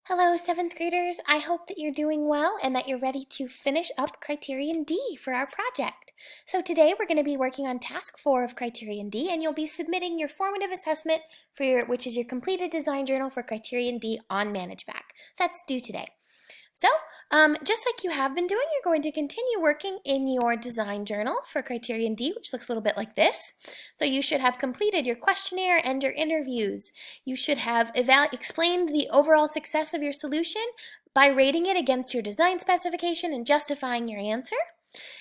Hello, 7th graders. I hope that you're doing well and that you're ready to finish up Criterion D for our project. So today we're going to be working on task 4 of Criterion D, and you'll be submitting your formative assessment which is your completed design journal for Criterion D on ManageBack. That's due today. So, just like you have been doing, you're going to continue working in your design journal for Criterion D, which looks a little bit like this. So you should have completed your questionnaire and your interviews. You should have explained the overall success of your solution by rating it against your design specification and justifying your answer.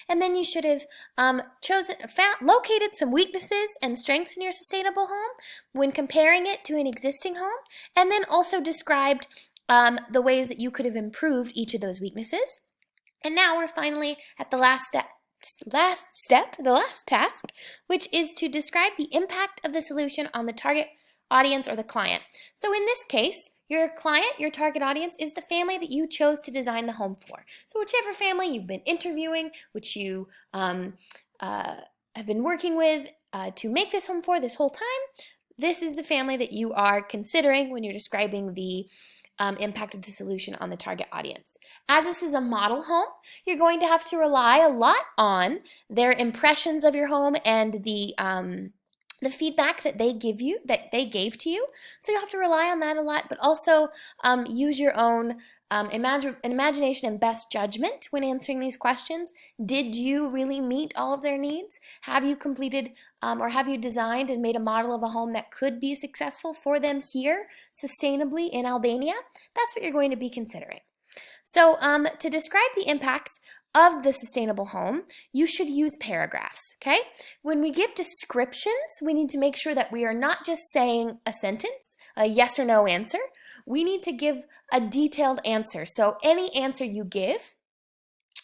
And then you should have located some weaknesses and strengths in your sustainable home when comparing it to an existing home, and then also described the ways that you could have improved each of those weaknesses. And now we're finally at the last task, which is to describe the impact of the solution on the target audience or the client. So in this case, your client, your target audience, is the family that you chose to design the home for. So whichever family you've been interviewing, which you have been working with to make this home for this whole time, this is the family that you are considering when you're describing the impact of the solution on the target audience. As this is a model home, you're going to have to rely a lot on their impressions of your home and the feedback that they gave to you. So you'll have to rely on that a lot, but also use your own imagination and best judgment when answering these questions. Did you really meet all of their needs? Have you completed or have you designed and made a model of a home that could be successful for them here sustainably in Albania? That's what you're going to be considering. So to describe the impact of the sustainable home, you should use paragraphs, okay? When we give descriptions, we need to make sure that we are not just saying a sentence, a yes or no answer. We need to give a detailed answer. So any answer you give,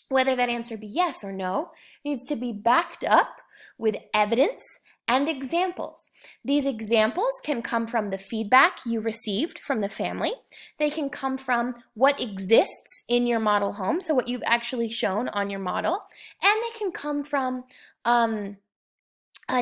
whether that answer be yes or no, needs to be backed up with evidence and examples. These examples can come from the feedback you received from the family. They can come from what exists in your model home, so what you've actually shown on your model, and they can come from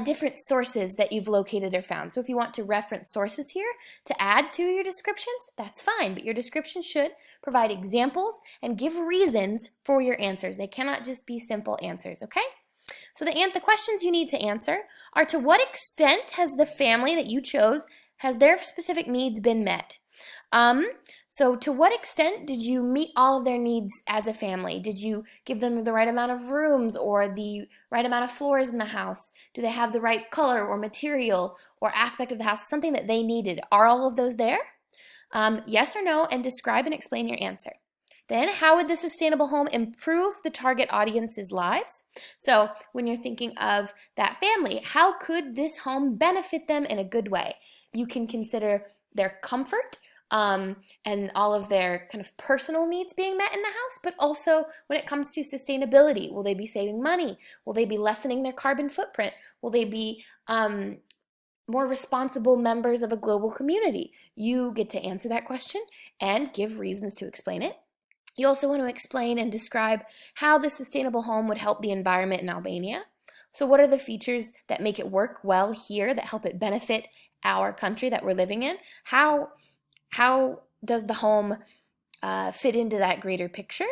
different sources that you've located or found. So if you want to reference sources here to add to your descriptions, that's fine, but your description should provide examples and give reasons for your answers. They cannot just be simple answers, okay? So the questions you need to answer are: to what extent has the family that you chose, has their specific needs been met? So to what extent did you meet all of their needs as a family? Did you give them the right amount of rooms or the right amount of floors in the house? Do they have the right color or material or aspect of the house, something that they needed? Are all of those there? Yes or no, and describe and explain your answer. Then, how would the sustainable home improve the target audience's lives? So when you're thinking of that family, how could this home benefit them in a good way? You can consider their comfort and all of their kind of personal needs being met in the house, but also when it comes to sustainability, will they be saving money? Will they be lessening their carbon footprint? Will they be more responsible members of a global community? You get to answer that question and give reasons to explain it. You also want to explain and describe how the sustainable home would help the environment in Albania. So what are the features that make it work well here, that help it benefit our country that we're living in? How does the home fit into that greater picture?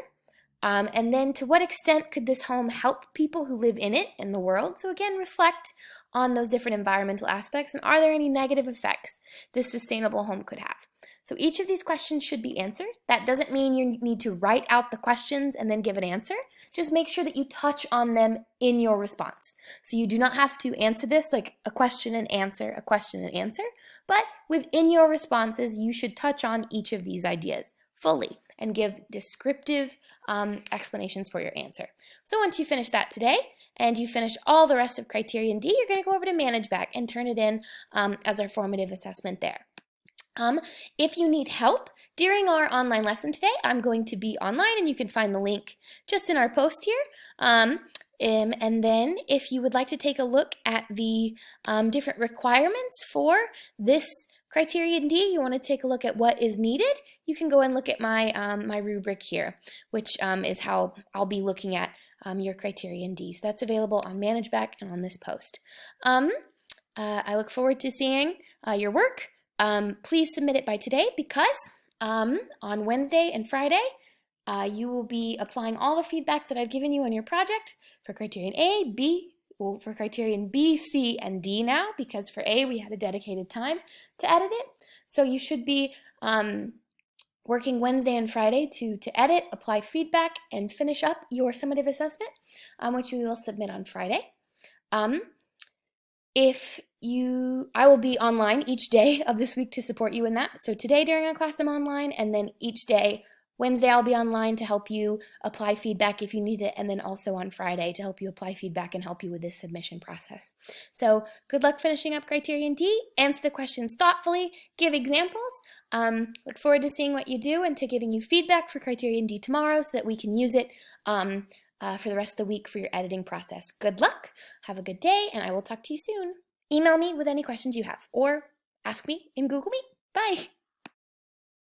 And then to what extent could this home help people who live in it and the world? So again, reflect on those different environmental aspects, and are there any negative effects this sustainable home could have? So each of these questions should be answered. That doesn't mean you need to write out the questions and then give an answer. Just make sure that you touch on them in your response. So you do not have to answer this like a question and answer, but within your responses, you should touch on each of these ideas fully and give descriptive explanations for your answer. So once you finish that today, and you finish all the rest of Criterion D, you're going to go over to ManageBack and turn it in as our formative assessment there. If you need help during our online lesson today, I'm going to be online, and you can find the link just in our post here. And then if you would like to take a look at the different requirements for this Criterion D, you want to take a look at what is needed, you can go and look at my, my rubric here, which is how I'll be looking at your Criterion D. So that's available on ManageBack and on this post. I look forward to seeing your work. Please submit it by today, because On Wednesday and Friday, you will be applying all the feedback that I've given you on your project for criterion A, B, well, for criterion B, C, and D now, because for A we had a dedicated time to edit it. So you should be working Wednesday and Friday to edit, apply feedback, and finish up your summative assessment, which you will submit on Friday. I will be online each day of this week to support you in that. So today during a class I'm online, and then each day, Wednesday I'll be online to help you apply feedback if you need it, and then also on Friday to help you apply feedback and help you with this submission process. So good luck finishing up criterion D, answer the questions thoughtfully, give examples. Look forward to seeing what you do and to giving you feedback for criterion D tomorrow so that we can use it for the rest of the week for your editing process. Good luck, have a good day, and I will talk to you soon. Email me with any questions you have, or ask me in Google Meet. Bye!